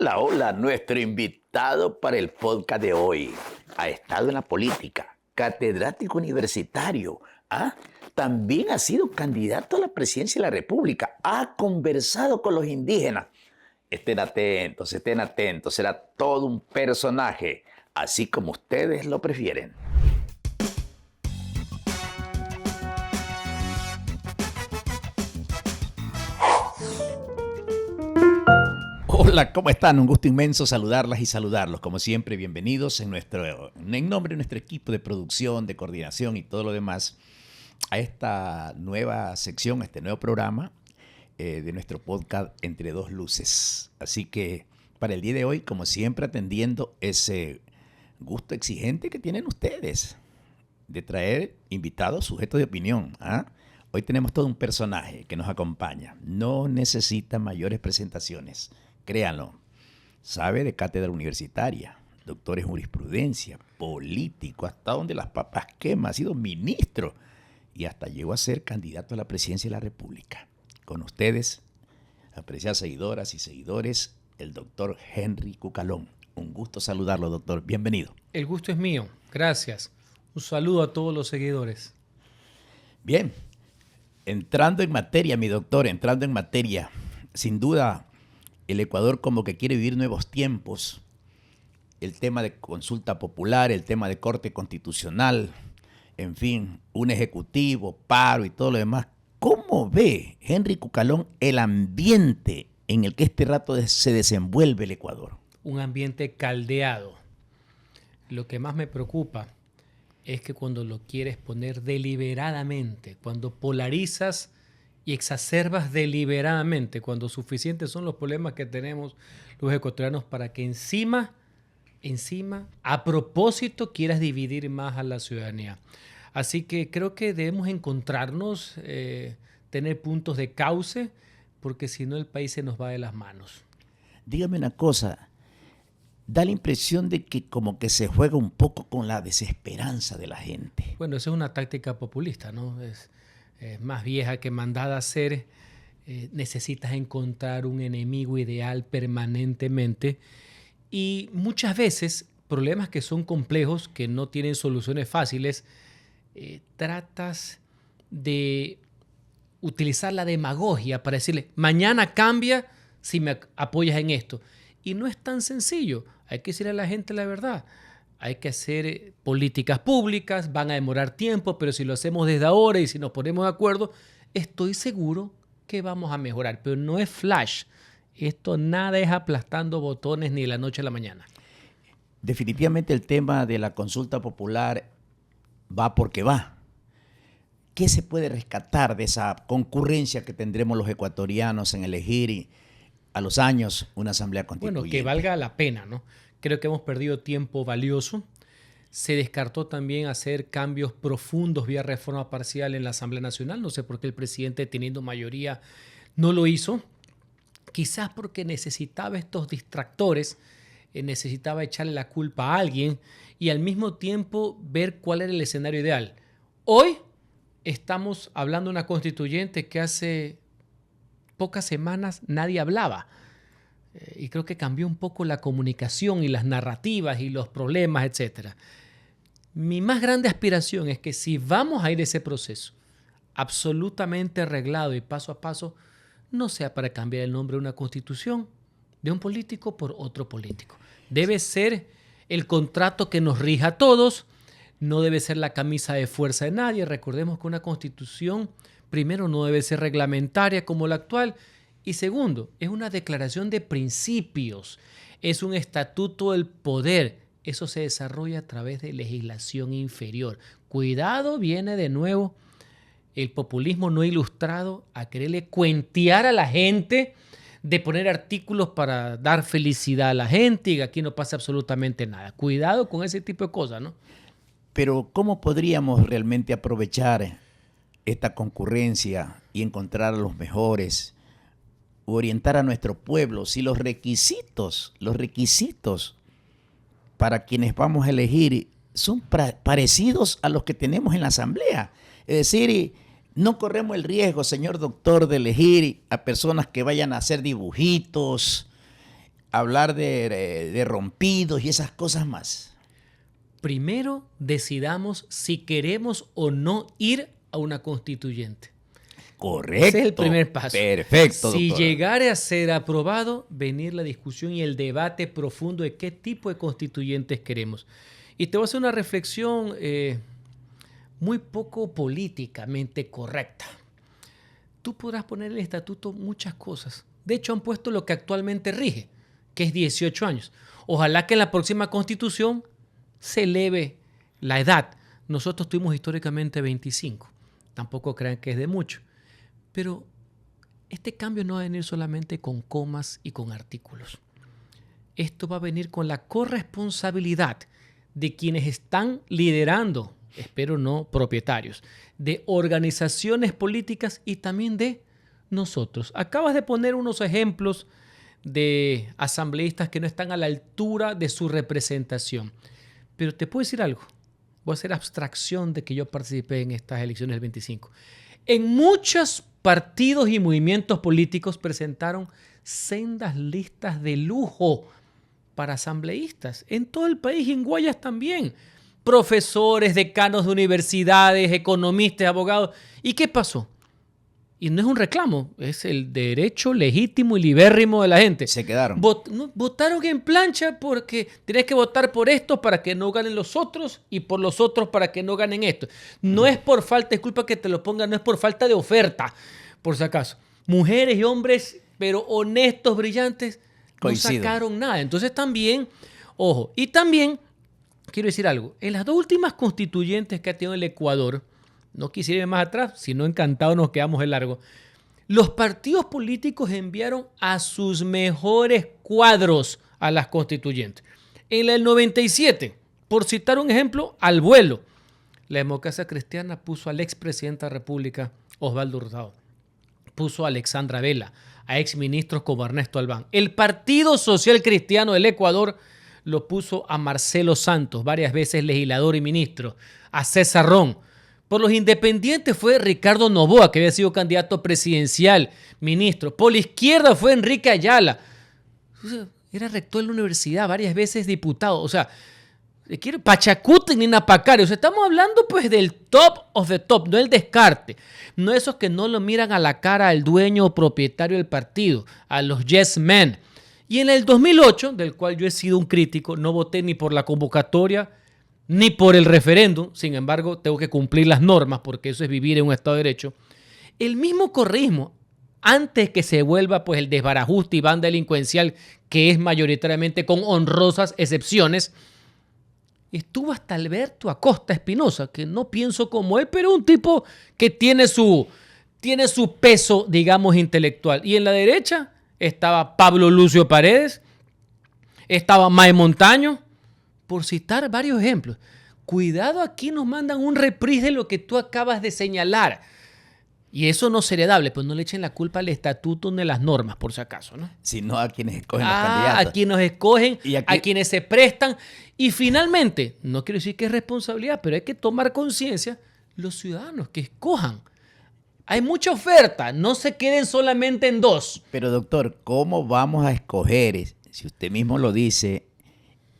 Hola, hola. Nuestro invitado para el podcast de hoy ha estado en la política, catedrático universitario, ¿ah? También ha sido candidato a la presidencia de la República, ha conversado con los indígenas. Estén atentos, será todo un personaje, así como ustedes lo prefieren. Hola, ¿cómo están? Un gusto inmenso saludarlas y saludarlos. Como siempre, bienvenidos en nombre de nuestro equipo de producción, de coordinación y todo lo demás a esta nueva sección, a este nuevo programa de nuestro podcast Entre Dos Luces. Así que para el día de hoy, como siempre, atendiendo ese gusto exigente que tienen ustedes de traer invitados sujetos de opinión, ¿ah? Hoy tenemos todo un personaje que nos acompaña. No necesita mayores presentaciones. Créanlo, sabe de cátedra universitaria, doctor en jurisprudencia, político, hasta donde las papas queman, ha sido ministro y hasta llegó a ser candidato a la presidencia de la República. Con ustedes, apreciadas seguidoras y seguidores, el doctor Henry Cucalón. Un gusto saludarlo, doctor. Bienvenido. El gusto es mío. Gracias. Un saludo a todos los seguidores. Bien, entrando en materia, mi doctor, entrando en materia, sin duda el Ecuador como que quiere vivir nuevos tiempos. El tema de consulta popular, el tema de corte constitucional, en fin, un ejecutivo, paro y todo lo demás. ¿Cómo ve Henry Cucalón el ambiente en el que este rato se desenvuelve el Ecuador? Un ambiente caldeado. Lo que más me preocupa es que cuando lo quieres poner deliberadamente, cuando polarizas y exacerbas deliberadamente, cuando suficientes son los problemas que tenemos los ecuatorianos para que encima, a propósito, quieras dividir más a la ciudadanía. Así que creo que debemos encontrarnos, tener puntos de cauce, porque si no el país se nos va de las manos. Dígame una cosa, da la impresión de que como que se juega un poco con la desesperanza de la gente. Bueno, esa es una táctica populista, ¿no? Es más vieja que mandada a hacer. Necesitas encontrar un enemigo ideal permanentemente y muchas veces problemas que son complejos, que no tienen soluciones fáciles, tratas de utilizar la demagogia para decirle mañana cambia si me apoyas en esto. Y no es tan sencillo. Hay que decirle a la gente la verdad. Hay que hacer políticas públicas, van a demorar tiempo, pero si lo hacemos desde ahora y si nos ponemos de acuerdo, estoy seguro que vamos a mejorar. Pero no es flash. Esto nada es aplastando botones ni de la noche a la mañana. Definitivamente el tema de la consulta popular va porque va. ¿Qué se puede rescatar de esa concurrencia que tendremos los ecuatorianos en elegir a los años una asamblea constituyente? Bueno, que valga la pena, ¿no? Creo que hemos perdido tiempo valioso. Se descartó también hacer cambios profundos vía reforma parcial en la Asamblea Nacional. No sé por qué el presidente, teniendo mayoría, no lo hizo. Quizás porque necesitaba estos distractores, necesitaba echarle la culpa a alguien y al mismo tiempo ver cuál era el escenario ideal. Hoy estamos hablando de una constituyente que hace pocas semanas nadie hablaba. Y creo que cambió un poco la comunicación y las narrativas y los problemas, etc. Mi más grande aspiración es que si vamos a ir a ese proceso absolutamente arreglado y paso a paso, no sea para cambiar el nombre de una constitución de un político por otro político. Debe ser el contrato que nos rija a todos, no debe ser la camisa de fuerza de nadie. Recordemos que una constitución, primero, no debe ser reglamentaria como la actual, y segundo, es una declaración de principios, es un estatuto del poder. Eso se desarrolla a través de legislación inferior. Cuidado, viene de nuevo el populismo no ilustrado a quererle cuentear a la gente, de poner artículos para dar felicidad a la gente y que aquí no pasa absolutamente nada. Cuidado con ese tipo de cosas, ¿no? Pero ¿cómo podríamos realmente aprovechar esta concurrencia y encontrar a los mejores, orientar a nuestro pueblo, si los requisitos para quienes vamos a elegir son parecidos a los que tenemos en la asamblea? Es decir, no corremos el riesgo, señor doctor, de elegir a personas que vayan a hacer dibujitos, hablar de rompidos y esas cosas más? Primero, decidamos si queremos o no ir a una constituyente. Correcto. Ese es el primer paso. Perfecto, Si doctora. llegara a ser aprobado, venir la discusión y el debate profundo de qué tipo de constituyentes queremos. Y te voy a hacer una reflexión muy poco políticamente correcta. Tú podrás poner en el estatuto muchas cosas. De hecho, han puesto lo que actualmente rige, que es 18 años. Ojalá que en la próxima constitución se eleve la edad. Nosotros tuvimos históricamente 25. Tampoco crean que es de mucho. Pero este cambio no va a venir solamente con comas y con artículos. Esto va a venir con la corresponsabilidad de quienes están liderando, espero no propietarios, de organizaciones políticas y también de nosotros. Acabas de poner unos ejemplos de asambleístas que no están a la altura de su representación. Pero te puedo decir algo. Voy a hacer abstracción de que yo participé en estas elecciones del 25. En muchos partidos y movimientos políticos presentaron sendas listas de lujo para asambleístas. En todo el país y en Guayas también. Profesores, decanos de universidades, economistas, abogados. ¿Y qué pasó? Y no es un reclamo, es el derecho legítimo y libérrimo de la gente. Se quedaron. Votaron en plancha porque tenés que votar por estos para que no ganen los otros y por los otros para que no ganen estos. No es por falta, disculpa que te lo ponga, no es por falta de oferta, por si acaso. Mujeres y hombres, pero honestos, brillantes, Coincido. no sacaron nada. Entonces también, ojo, y también quiero decir algo, en las dos últimas constituyentes que ha tenido el Ecuador, no quisiera ir más atrás, sino encantado nos quedamos de largo. Los partidos políticos enviaron a sus mejores cuadros a las constituyentes. En el 97, por citar un ejemplo, al vuelo, la Democracia Cristiana puso al expresidente de la República, Osvaldo Hurtado. Puso a Alexandra Vela, a exministros como Ernesto Albán. El Partido Social Cristiano del Ecuador lo puso a Marcelo Santos, varias veces legislador y ministro, a César Ron. Por los independientes fue Ricardo Noboa, que había sido candidato presidencial, ministro. Por la izquierda fue Enrique Ayala. O sea, era rector de la universidad, varias veces diputado. O sea, Pachacuti ni Napacari. O sea, estamos hablando pues del top of the top, no el descarte. No esos que no lo miran a la cara al dueño o propietario del partido, a los yes men. Y en el 2008, del cual yo he sido un crítico, no voté ni por la convocatoria ni por el referéndum, sin embargo, tengo que cumplir las normas porque eso es vivir en un Estado de Derecho. El mismo correísmo, antes que se vuelva pues el desbarajuste y banda delincuencial, que es mayoritariamente con honrosas excepciones, estuvo hasta Alberto Acosta Espinosa, que no pienso como él, pero un tipo que tiene su peso, digamos, intelectual. Y en la derecha estaba Pablo Lucio Paredes, estaba May Montaño, por citar varios ejemplos. Cuidado, aquí nos mandan un reprise de lo que tú acabas de señalar. Y eso no es heredable, pues no le echen la culpa al estatuto ni a las normas, por si acaso, ¿no? Sino a quienes escogen los candidatos. A quienes nos escogen, Y a quienes se prestan. Y finalmente, no quiero decir que es responsabilidad, pero hay que tomar conciencia los ciudadanos que escojan. Hay mucha oferta, no se queden solamente en dos. Pero doctor, ¿cómo vamos a escoger, si usted mismo lo dice,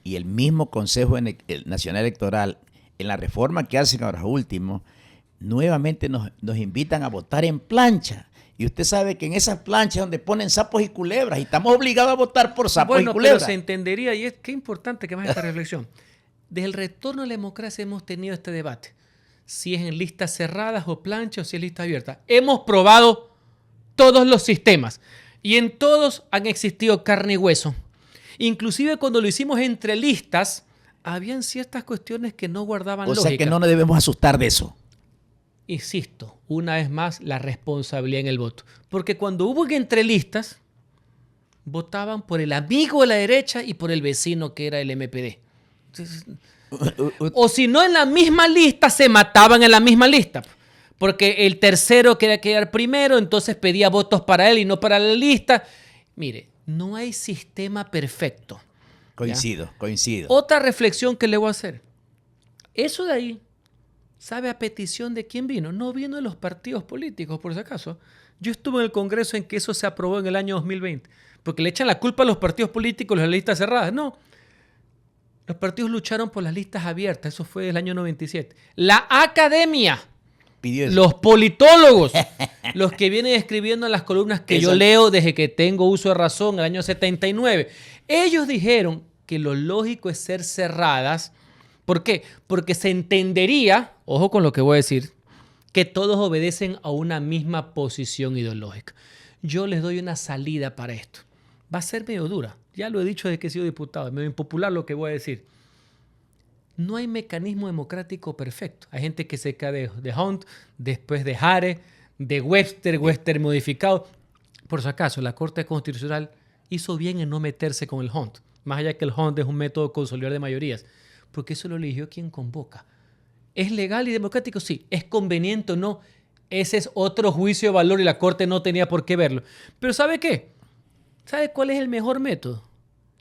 y el mismo Consejo Nacional Electoral, en la reforma que hacen ahora último, nuevamente nos invitan a votar en plancha? Y usted sabe que en esas planchas donde ponen sapos y culebras, y estamos obligados a votar por sapos y Bueno, culebras. pero se entendería, y es qué importante que me haga esta reflexión. Desde el retorno a la democracia hemos tenido este debate. Si es en listas cerradas o planchas o si es lista abierta. Hemos probado todos los sistemas y en todos han existido carne y hueso. Inclusive cuando lo hicimos entre listas, habían ciertas cuestiones que no guardaban lógica. O sea que no nos debemos asustar de eso. Insisto, una vez más, la responsabilidad en el voto. Porque cuando hubo entre listas, votaban por el amigo de la derecha y por el vecino que era el MPD. Entonces, o si no, en la misma lista, se mataban en la misma lista. Porque el tercero quería quedar primero, entonces pedía votos para él y no para la lista. Mire, no hay sistema perfecto. Coincido. Otra reflexión que le voy a hacer. Eso de ahí, ¿sabe a petición de quién vino? No vino de los partidos políticos, por si acaso. Yo estuve en el Congreso en que eso se aprobó en el año 2020, porque le echan la culpa a los partidos políticos, las listas cerradas. No, los partidos lucharon por las listas abiertas, eso fue el año 97. La academia, Pidió eso. los politólogos, los que vienen escribiendo en las columnas que Eso. yo leo desde que tengo uso de razón, el año 79, ellos dijeron que lo lógico es ser cerradas. ¿Por qué? Porque se entendería, ojo con lo que voy a decir, que todos obedecen a una misma posición ideológica. Yo les doy una salida para esto. Va a ser medio dura. Ya lo he dicho desde que he sido diputado. Es medio impopular lo que voy a decir. No hay mecanismo democrático perfecto. Hay gente que se cae de Hunt, después de Hare, de Webster modificado. Por si acaso, la Corte Constitucional hizo bien en no meterse con el Hunt. Más allá que el Hunt es un método consolidador de mayorías. Porque eso lo eligió quien convoca. ¿Es legal y democrático? Sí. ¿Es conveniente o no? Ese es otro juicio de valor y la Corte no tenía por qué verlo. Pero ¿sabe qué? ¿Sabe cuál es el mejor método?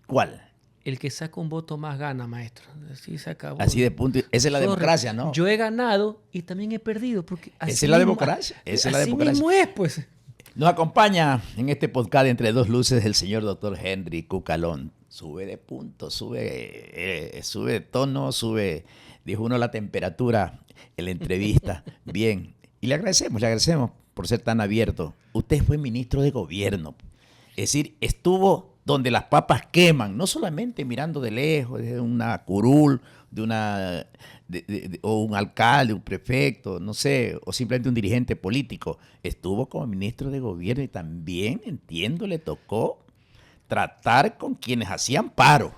¿Cuál? El que saca un voto más gana, maestro. Así se acabó. Así de punto. Esa es la democracia, ¿no? Yo he ganado y también he perdido. Porque así Esa es la mismo, democracia. Esa es la así democracia. mismo es, pues. Nos acompaña en este podcast Entre Dos Luces el señor doctor Henry Cucalón. Sube de punto, sube de tono, dijo uno, la temperatura en la entrevista. Bien. Y le agradecemos por ser tan abierto. Usted fue ministro de gobierno. Es decir, estuvo donde las papas queman, no solamente mirando de lejos, desde una curul, o un alcalde, un prefecto, no sé, o simplemente un dirigente político. Estuvo como ministro de gobierno y también, entiendo, le tocó tratar con quienes hacían paro.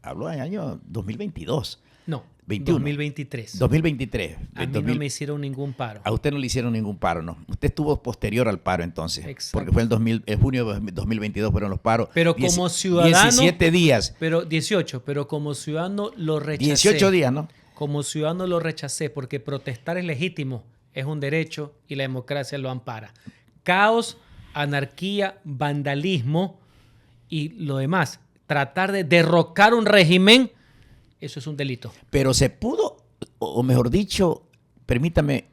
Hablo del año 2022. No, 21. 2023. 2023. A mí no me hicieron ningún paro. A usted no le hicieron ningún paro, ¿no? Usted estuvo posterior al paro entonces. Exacto. Porque fue en junio de 2022 fueron los paros. Pero como ciudadano... 17 días. Pero 18, pero como ciudadano lo rechacé. 18 días, ¿no? Como ciudadano lo rechacé porque protestar es legítimo, es un derecho y la democracia lo ampara. Caos, anarquía, vandalismo y lo demás, tratar de derrocar un régimen, eso es un delito. Pero se pudo, o mejor dicho, permítame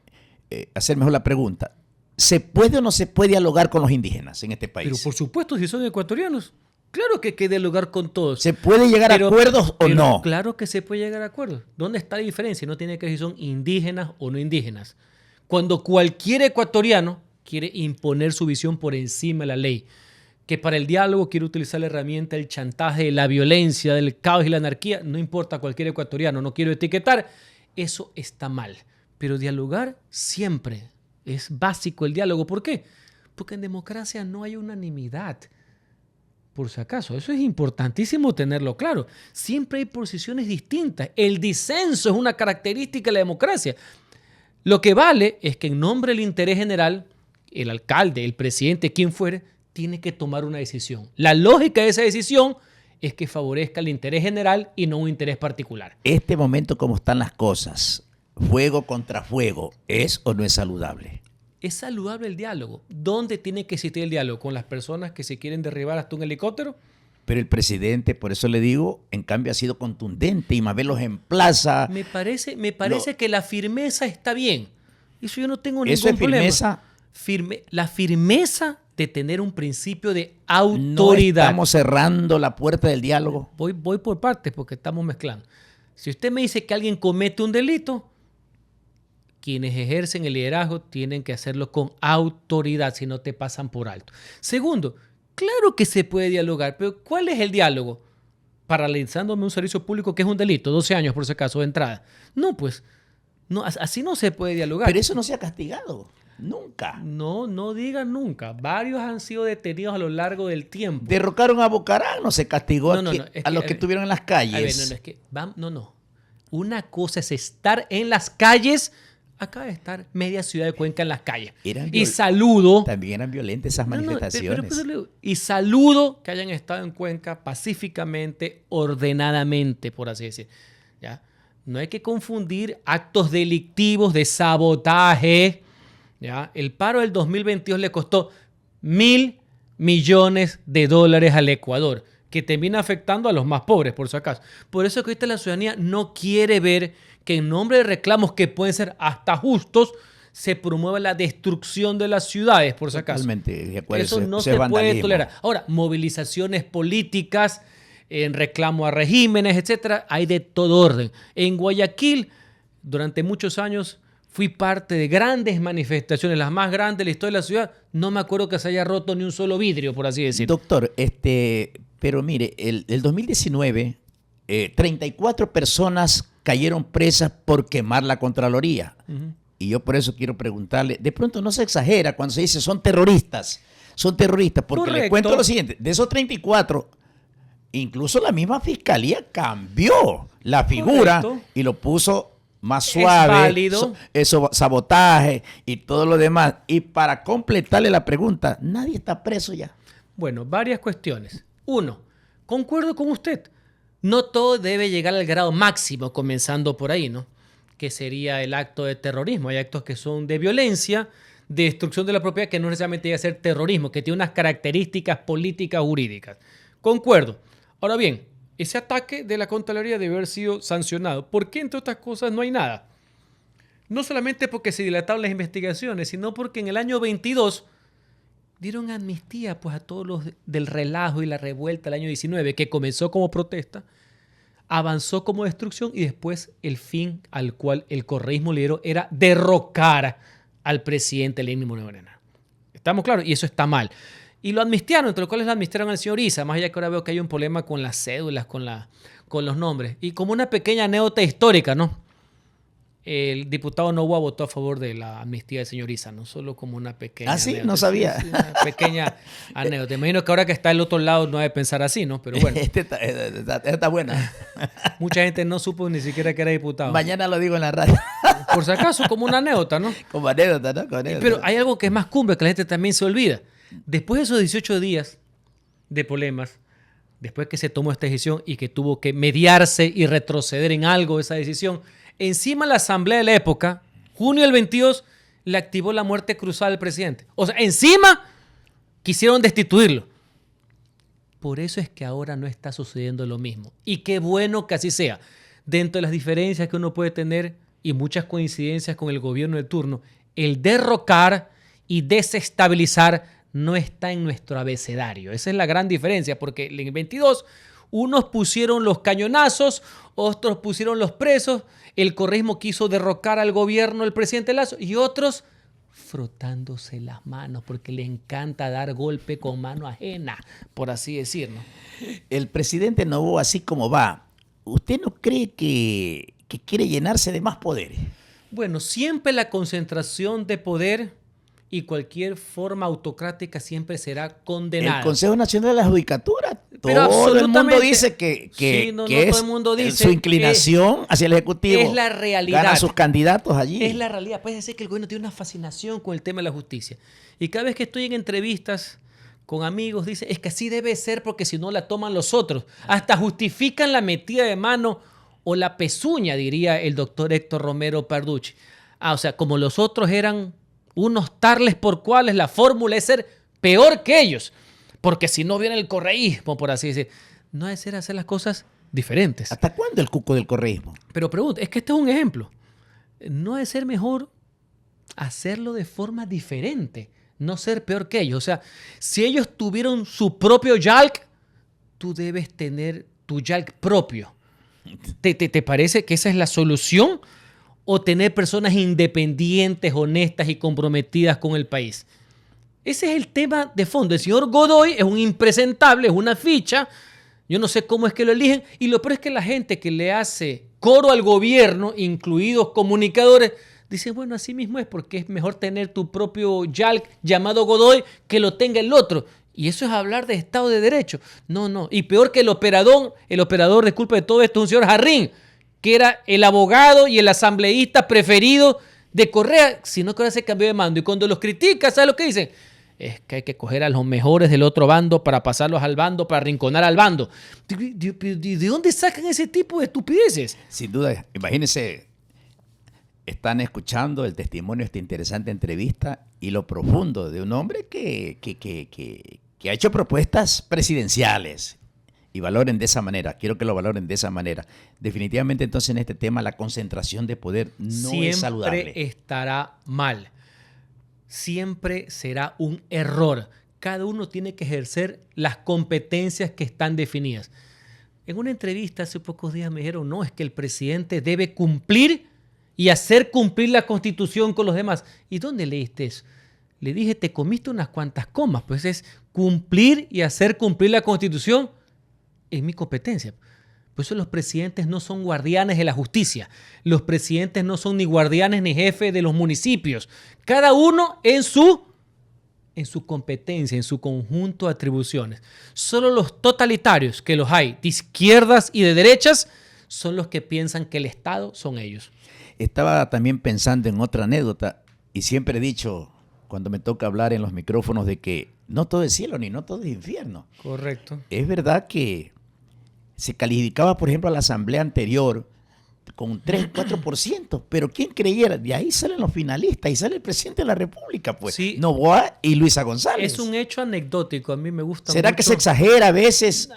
hacer mejor la pregunta. ¿Se puede o no se puede dialogar con los indígenas en este país? Pero por supuesto, si son ecuatorianos, claro que hay que dialogar con todos. ¿Se puede llegar a acuerdos o no? Claro que se puede llegar a acuerdos. ¿Dónde está la diferencia? No tiene que ver si son indígenas o no indígenas. Cuando cualquier ecuatoriano quiere imponer su visión por encima de la ley, que para el diálogo quiere utilizar la herramienta del chantaje, la violencia, del caos y la anarquía, no importa cualquier ecuatoriano, no quiero etiquetar, eso está mal. Pero dialogar siempre es básico el diálogo. ¿Por qué? Porque en democracia no hay unanimidad. Por si acaso, eso es importantísimo tenerlo claro. Siempre hay posiciones distintas. El disenso es una característica de la democracia. Lo que vale es que en nombre del interés general, el alcalde, el presidente, quien fuere, tiene que tomar una decisión. La lógica de esa decisión es que favorezca el interés general y no un interés particular. Este momento, como están las cosas, fuego contra fuego, ¿es o no es saludable? Es saludable el diálogo. ¿Dónde tiene que existir el diálogo? ¿Con las personas que se quieren derribar hasta un helicóptero? Pero el presidente, por eso le digo, en cambio ha sido contundente y Mabel los emplaza. Me parece que la firmeza está bien. Eso yo no tengo ningún ¿Eso es problema. firmeza? La firmeza de tener un principio de autoridad. ¿No estamos cerrando la puerta del diálogo? Voy por partes porque estamos mezclando. Si usted me dice que alguien comete un delito, quienes ejercen el liderazgo tienen que hacerlo con autoridad, si no te pasan por alto. Segundo, claro que se puede dialogar, pero ¿cuál es el diálogo? Paralizándome un servicio público que es un delito, 12 años por si acaso de entrada. No, pues, no, así no se puede dialogar. Pero eso no se ha castigado, nunca. No digan nunca. Varios han sido detenidos a lo largo del tiempo. Derrocaron a Bucaram, no se castigó a los que estuvieron en las calles. A ver, es que, no. Una cosa es estar en las calles. Acaba de estar media ciudad de Cuenca en las calles. Y saludo. También eran violentas esas manifestaciones. Y saludo que hayan estado en Cuenca pacíficamente, ordenadamente, por así decir. ¿Ya? No hay que confundir actos delictivos de sabotaje. ¿Ya? El paro del 2022 le costó $1.000 millones al Ecuador, que termina afectando a los más pobres, por si acaso. Por eso que ahorita la ciudadanía no quiere ver que en nombre de reclamos que pueden ser hasta justos, se promueva la destrucción de las ciudades, por si acaso. Totalmente de acuerdo. Eso no se puede tolerar. Ahora, movilizaciones políticas en reclamo a regímenes, etcétera, hay de todo orden. En Guayaquil, durante muchos años, fui parte de grandes manifestaciones, las más grandes de la historia de la ciudad. No me acuerdo que se haya roto ni un solo vidrio, por así decirlo. Doctor, pero mire, el 2019, 34 personas cayeron presas por quemar la Contraloría. Y yo por eso quiero preguntarle, de pronto no se exagera cuando se dice son terroristas, porque Correcto. le cuento lo siguiente, de esos 34, incluso la misma fiscalía cambió la figura. Correcto. Y lo puso más suave, es válido. Eso, sabotaje y todo lo demás. Y para completarle la pregunta, nadie está preso ya. Bueno, varias cuestiones. Uno, concuerdo con usted, no todo debe llegar al grado máximo, comenzando por ahí, ¿no? Que sería el acto de terrorismo. Hay actos que son de violencia, de destrucción de la propiedad, que no necesariamente debe ser terrorismo, que tiene unas características políticas jurídicas. Concuerdo. Ahora bien, ese ataque de la Contraloría debe haber sido sancionado. ¿Por qué, entre otras cosas, no hay nada? No solamente porque se dilataron las investigaciones, sino porque en el año 22 dieron amnistía pues, a todos los del relajo y la revuelta del año 19, que comenzó como protesta, avanzó como destrucción y después el fin al cual el correísmo lideró era derrocar al presidente Lenín Moreno. ¿Estamos claros? Y eso está mal. Y lo amnistiaron, entre los cuales lo amnistiaron al señor Issa, más allá que ahora veo que hay un problema con las cédulas, con los nombres. Y como una pequeña anécdota histórica, ¿no? El diputado Noboa votó a favor de la amnistía del señor Issa, ¿no? Solo como una pequeña ¿Ah, sí? anécdota. No sabía. Sí, una pequeña anécdota. Me imagino que ahora que está del otro lado no debe pensar así, ¿no? Pero bueno. Está buena. Mucha gente no supo ni siquiera que era diputado. Mañana lo digo en la radio. Por si acaso, como una anécdota, ¿no? Como anécdota, ¿no? Como anécdota. Pero hay algo que es más cumbre, que la gente también se olvida. Después de esos 18 días de problemas, después que se tomó esta decisión y que tuvo que mediarse y retroceder en algo esa decisión, encima la asamblea de la época, junio del 22, le activó la muerte cruzada del presidente. O sea, encima quisieron destituirlo. Por eso es que ahora no está sucediendo lo mismo. Y qué bueno que así sea. Dentro de las diferencias que uno puede tener y muchas coincidencias con el gobierno de turno, el derrocar y desestabilizar no está en nuestro abecedario. Esa es la gran diferencia, porque en el 22 unos pusieron los cañonazos, otros pusieron los presos, el correísmo quiso derrocar al gobierno del presidente Lazo y otros frotándose las manos porque le encanta dar golpe con mano ajena, por así decirlo. El presidente Noboa, así como va, ¿usted no cree que quiere llenarse de más poderes? Bueno, siempre la concentración de poder y cualquier forma autocrática siempre será condenada. El Consejo Nacional de la Judicatura, pero todo el mundo dice que sí, no es todo el mundo dice, su inclinación hacia el Ejecutivo. Es la realidad. Gana sus candidatos allí. Es la realidad. Puede ser que el gobierno tiene una fascinación con el tema de la justicia. Y cada vez que estoy en entrevistas con amigos, dice, es que así debe ser porque si no la toman los otros. Hasta justifican la metida de mano o la pezuña, diría el doctor Héctor Romero Parducci. O sea, como los otros eran unos tarles por cuales la fórmula es ser peor que ellos. Porque si no viene el correísmo, por así decir. No debe ser hacer las cosas diferentes. ¿Hasta cuándo el cuco del correísmo? Pero pregunto, es que este es un ejemplo. No debe ser mejor hacerlo de forma diferente, no ser peor que ellos. O sea, si ellos tuvieron su propio YALC, tú debes tener tu YALC propio. ¿Te parece que esa es la solución? ¿O tener personas independientes, honestas y comprometidas con el país? Ese es el tema de fondo. El señor Godoy es un impresentable, es una ficha. Yo no sé cómo es que lo eligen. Y lo peor es que la gente que le hace coro al gobierno, incluidos comunicadores, dice, bueno, así mismo es porque es mejor tener tu propio YALC llamado Godoy que lo tenga el otro. Y eso es hablar de Estado de Derecho. No. Y peor que el operador, disculpe de todo esto, es un señor Jarrín, que era el abogado y el asambleísta preferido de Correa, sino que ahora se cambió de mando. Y cuando los critica, ¿sabes lo que dicen? Es que hay que coger a los mejores del otro bando para pasarlos al bando, para arrinconar al bando. ¿De dónde sacan ese tipo de estupideces? Sin duda, imagínense, están escuchando el testimonio de esta interesante entrevista y lo profundo de un hombre que ha hecho propuestas presidenciales y valoren de esa manera. Quiero que lo valoren de esa manera. Definitivamente, entonces, en este tema, la concentración de poder no es saludable. Siempre estará mal. Siempre será un error. Cada uno tiene que ejercer las competencias que están definidas. En una entrevista hace pocos días me dijeron, no, es que el presidente debe cumplir y hacer cumplir la Constitución con los demás. ¿Y dónde leíste eso? Le dije, te comiste unas cuantas comas. Pues es cumplir y hacer cumplir la Constitución en mi competencia. Por eso los presidentes no son guardianes de la justicia. Los presidentes no son ni guardianes ni jefes de los municipios. Cada uno en su competencia, en su conjunto de atribuciones. Solo los totalitarios, que los hay de izquierdas y de derechas, son los que piensan que el Estado son ellos. Estaba también pensando en otra anécdota y siempre he dicho, cuando me toca hablar en los micrófonos, de que no todo es cielo ni no todo es infierno. Correcto. Es verdad que se calificaba, por ejemplo, a la asamblea anterior con 3, 4%, pero ¿quién creyera? De ahí salen los finalistas y sale el presidente de la República, pues, sí, Noboa y Luisa González. Es un hecho anecdótico, a mí me gusta ¿Será mucho. que se exagera a veces?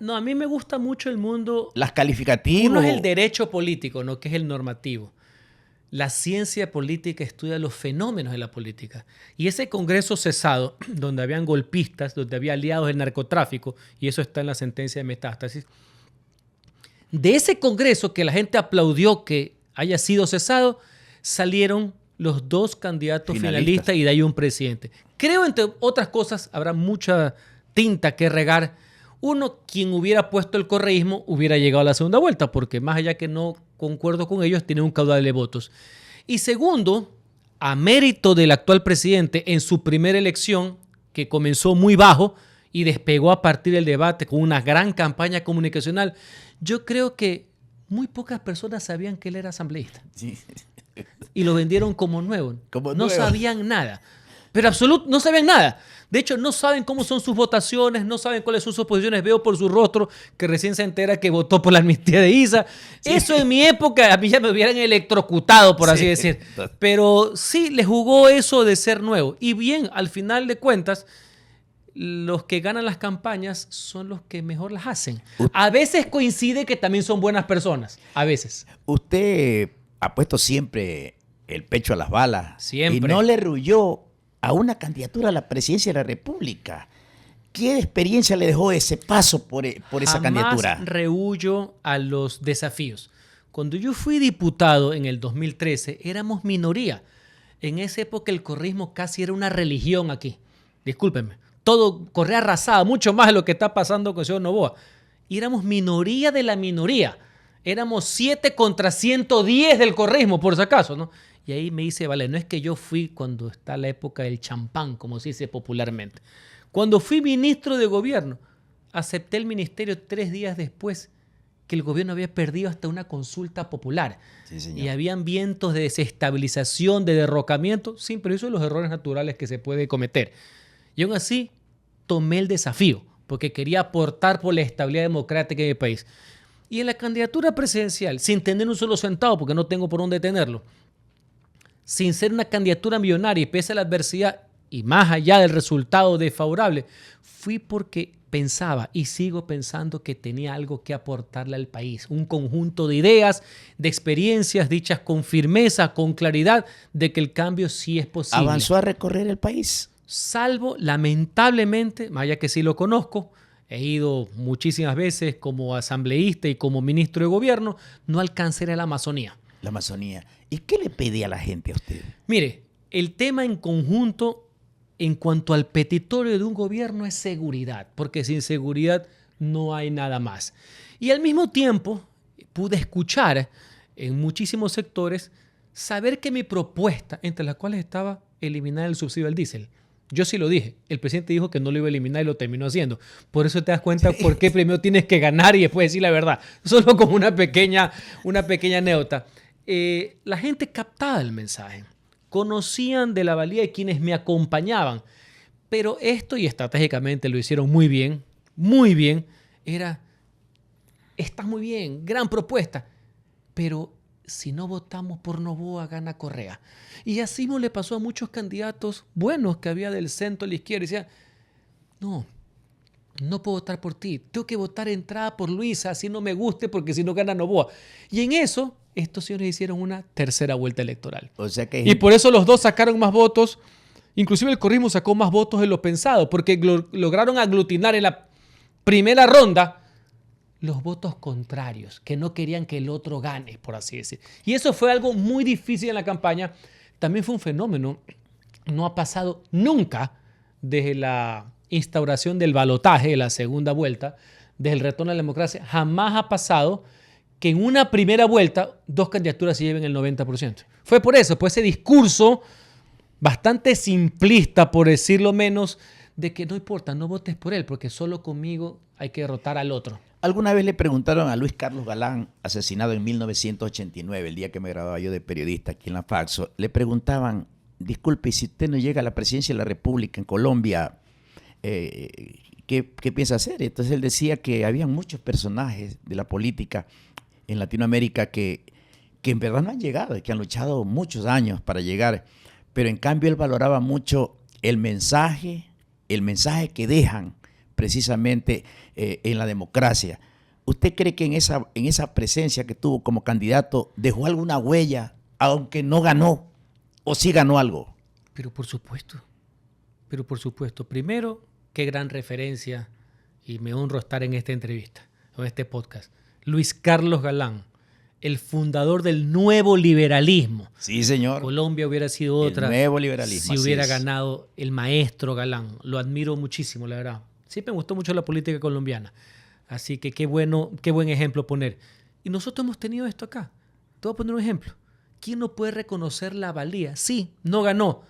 No, a mí me gusta mucho el mundo. Las calificativas. Uno es el derecho político, ¿no? Que es el normativo. La ciencia política estudia los fenómenos de la política. Y ese congreso cesado, donde habían golpistas, donde había aliados del narcotráfico, y eso está en la sentencia de Metástasis, de ese congreso que la gente aplaudió que haya sido cesado, salieron los 2 candidatos finalistas y de ahí un presidente. Creo, entre otras cosas, habrá mucha tinta que regar. Uno, quien hubiera puesto el correísmo hubiera llegado a la segunda vuelta, porque más allá que no concuerdo con ellos, tiene un caudal de votos. Y segundo, a mérito del actual presidente en su primera elección, que comenzó muy bajo y despegó a partir del debate con una gran campaña comunicacional, yo creo que muy pocas personas sabían que él era asambleísta. Sí. Y lo vendieron como nuevo. No sabían nada. Pero no sabían nada. De hecho, no saben cómo son sus votaciones, no saben cuáles son sus posiciones. Veo por su rostro que recién se entera que votó por la amnistía de Isa. Sí. Eso en mi época, a mí ya me hubieran electrocutado, por así decir. Pero sí, le jugó eso de ser nuevo. Y bien, al final de cuentas, los que ganan las campañas son los que mejor las hacen. A veces coincide que también son buenas personas. A veces. Usted ha puesto siempre el pecho a las balas. Siempre. Y no le rehuyó a una candidatura a la presidencia de la República. ¿Qué experiencia le dejó ese paso por esa candidatura? Jamás rehuyo a los desafíos. Cuando yo fui diputado en el 2013, éramos minoría. En esa época el correísmo casi era una religión aquí. Discúlpenme. Todo Correa arrasaba, mucho más de lo que está pasando con el señor Noboa. Y éramos minoría de la minoría. Éramos 7 contra 110 del correísmo, por si acaso, ¿no? Y ahí me dice, vale, no es que yo fui cuando está la época del champán, como se dice popularmente. Cuando fui ministro de gobierno, acepté el ministerio 3 días después que el gobierno había perdido hasta una consulta popular. Sí, señor. Y habían vientos de desestabilización, de derrocamiento, sin perjuicio de los errores naturales que se puede cometer. Y aún así, tomé el desafío, porque quería aportar por la estabilidad democrática en el país. Y en la candidatura presidencial, sin tener un solo centavo, porque no tengo por dónde tenerlo, sin ser una candidatura millonaria y pese a la adversidad y más allá del resultado desfavorable, fui porque pensaba y sigo pensando que tenía algo que aportarle al país. Un conjunto de ideas, de experiencias dichas con firmeza, con claridad, de que el cambio sí es posible. ¿Avanzó a recorrer el país? Salvo, lamentablemente, más allá que sí lo conozco, he ido muchísimas veces como asambleísta y como ministro de gobierno, no alcancé a la Amazonía. La Amazonía. ¿Y qué le pedía a la gente a usted? Mire, el tema en conjunto en cuanto al petitorio de un gobierno es seguridad, porque sin seguridad no hay nada más. Y al mismo tiempo pude escuchar en muchísimos sectores, saber que mi propuesta, entre las cuales estaba eliminar el subsidio al diésel, yo sí lo dije. El presidente dijo que no lo iba a eliminar y lo terminó haciendo. Por eso te das cuenta por qué primero tienes que ganar y después decir la verdad. Solo como una pequeña anécdota. La gente captaba el mensaje. Conocían de la valía de quienes me acompañaban. Pero esto, y estratégicamente lo hicieron muy bien, está muy bien, gran propuesta. Pero si no votamos por Noboa, gana Correa. Y así no le pasó a muchos candidatos buenos que había del centro a la izquierda. Y decían, no, no puedo votar por ti, tengo que votar entrada por Luisa, así no me guste porque si no gana Noboa. Y en eso, estos señores hicieron una tercera vuelta electoral. O sea que y por eso los dos sacaron más votos, inclusive el correísmo sacó más votos de lo pensado, porque lograron aglutinar en la primera ronda los votos contrarios, que no querían que el otro gane, por así decir. Y eso fue algo muy difícil en la campaña. También fue un fenómeno, no ha pasado nunca desde la instauración del balotaje, de la segunda vuelta, desde el retorno a la democracia, jamás ha pasado que en una primera vuelta dos candidaturas se lleven el 90%. Fue por eso, por ese discurso bastante simplista, por decirlo menos, de que no importa, no votes por él, porque solo conmigo hay que derrotar al otro. Alguna vez le preguntaron a Luis Carlos Galán, asesinado en 1989, el día que me graduaba yo de periodista aquí en la Faxo, le preguntaban, disculpe, si usted no llega a la presidencia de la República en Colombia, ¿qué piensa hacer? Entonces él decía que había muchos personajes de la política en Latinoamérica que en verdad no han llegado, que han luchado muchos años para llegar, pero en cambio él valoraba mucho el mensaje que dejan precisamente en la democracia. ¿Usted cree que en esa presencia que tuvo como candidato dejó alguna huella, aunque no ganó, o sí ganó algo? Pero por supuesto. Primero, qué gran referencia, y me honro estar en esta entrevista, en este podcast. Luis Carlos Galán, el fundador del nuevo liberalismo. Sí, señor. Colombia hubiera sido otra. El nuevo liberalismo. Si hubiera ganado el maestro Galán. Lo admiro muchísimo, la verdad. Siempre me gustó mucho la política colombiana. Así que qué buen ejemplo poner. Y nosotros hemos tenido esto acá. Te voy a poner un ejemplo. ¿Quién no puede reconocer la valía? Sí, no ganó.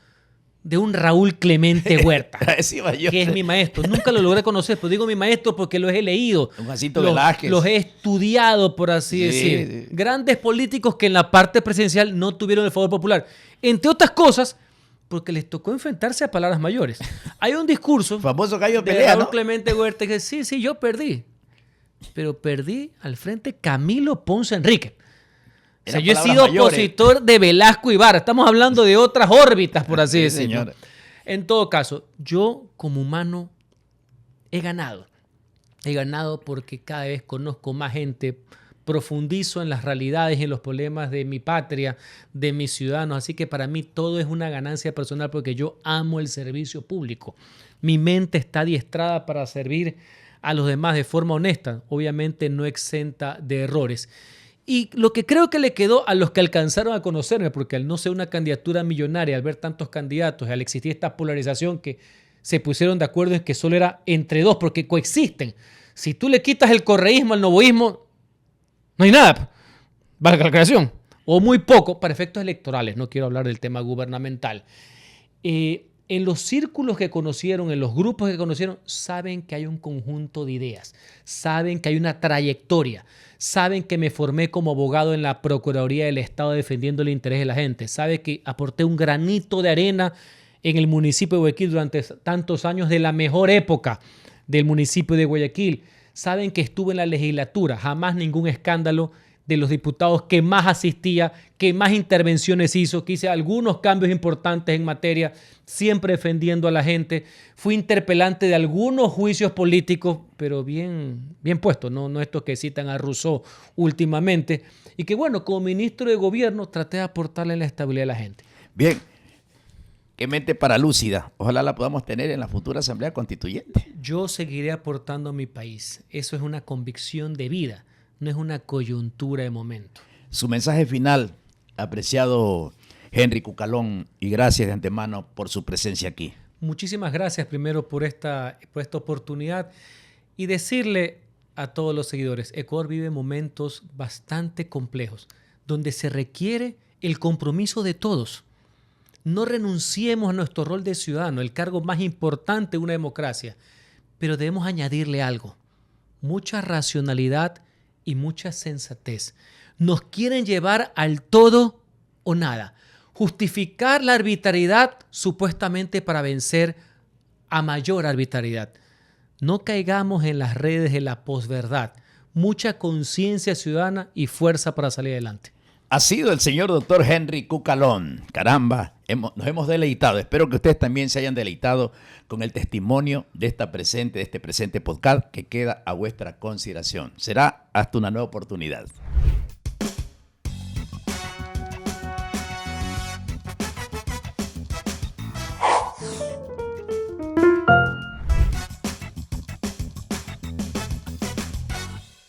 De un Raúl Clemente Huerta, que es mi maestro. Nunca lo logré conocer, pero digo mi maestro porque los he leído. Un Jacinto Velázquez. Los he estudiado, por así decir. Sí. Grandes políticos que en la parte presidencial no tuvieron el favor popular. Entre otras cosas, porque les tocó enfrentarse a palabras mayores. Hay un discurso famoso gallo de pelea, Raúl, ¿no? Clemente Huerta que sí, yo perdí. Pero perdí al frente Camilo Ponce Enrique. O sea, yo he sido opositor de Velasco Ibarra. Estamos hablando de otras órbitas, por así decirlo. Señor. En todo caso, yo como humano he ganado. He ganado porque cada vez conozco más gente, profundizo en las realidades y en los problemas de mi patria, de mis ciudadanos. Así que para mí todo es una ganancia personal porque yo amo el servicio público. Mi mente está adiestrada para servir a los demás de forma honesta, obviamente no exenta de errores. Y lo que creo que le quedó a los que alcanzaron a conocerme, porque al no ser una candidatura millonaria, al ver tantos candidatos, al existir esta polarización que se pusieron de acuerdo en que solo era entre dos, porque coexisten. Si tú le quitas el correísmo al novoísmo, no hay nada, valga la aclaración, o muy poco para efectos electorales, no quiero hablar del tema gubernamental. En los círculos que conocieron, en los grupos que conocieron, saben que hay un conjunto de ideas, saben que hay una trayectoria, saben que me formé como abogado en la Procuraduría del Estado defendiendo el interés de la gente, saben que aporté un granito de arena en el municipio de Guayaquil durante tantos años de la mejor época del municipio de Guayaquil, saben que estuve en la legislatura, jamás ningún escándalo, de los diputados que más asistía, que más intervenciones hizo, que hice algunos cambios importantes en materia, siempre defendiendo a la gente. Fui interpelante de algunos juicios políticos, pero bien puestos, no estos que citan a Rousseau últimamente. Y que bueno, como ministro de gobierno traté de aportarle la estabilidad a la gente. Bien. Qué mente paralúcida. Ojalá la podamos tener en la futura Asamblea Constituyente. Yo seguiré aportando a mi país. Eso es una convicción de vida. No es una coyuntura de momento. Su mensaje final, apreciado Henry Cucalón, y gracias de antemano por su presencia aquí. Muchísimas gracias primero por esta oportunidad y decirle a todos los seguidores, Ecuador vive momentos bastante complejos, donde se requiere el compromiso de todos. No renunciemos a nuestro rol de ciudadano, el cargo más importante de una democracia, pero debemos añadirle algo, mucha racionalidad y mucha sensatez. Nos quieren llevar al todo o nada. Justificar la arbitrariedad supuestamente para vencer a mayor arbitrariedad. No caigamos en las redes de la posverdad. Mucha conciencia ciudadana y fuerza para salir adelante. ha sido el señor doctor Henry Cucalón. Caramba, nos hemos deleitado. Espero que ustedes también se hayan deleitado con el testimonio de este presente podcast que queda a vuestra consideración. Será hasta una nueva oportunidad.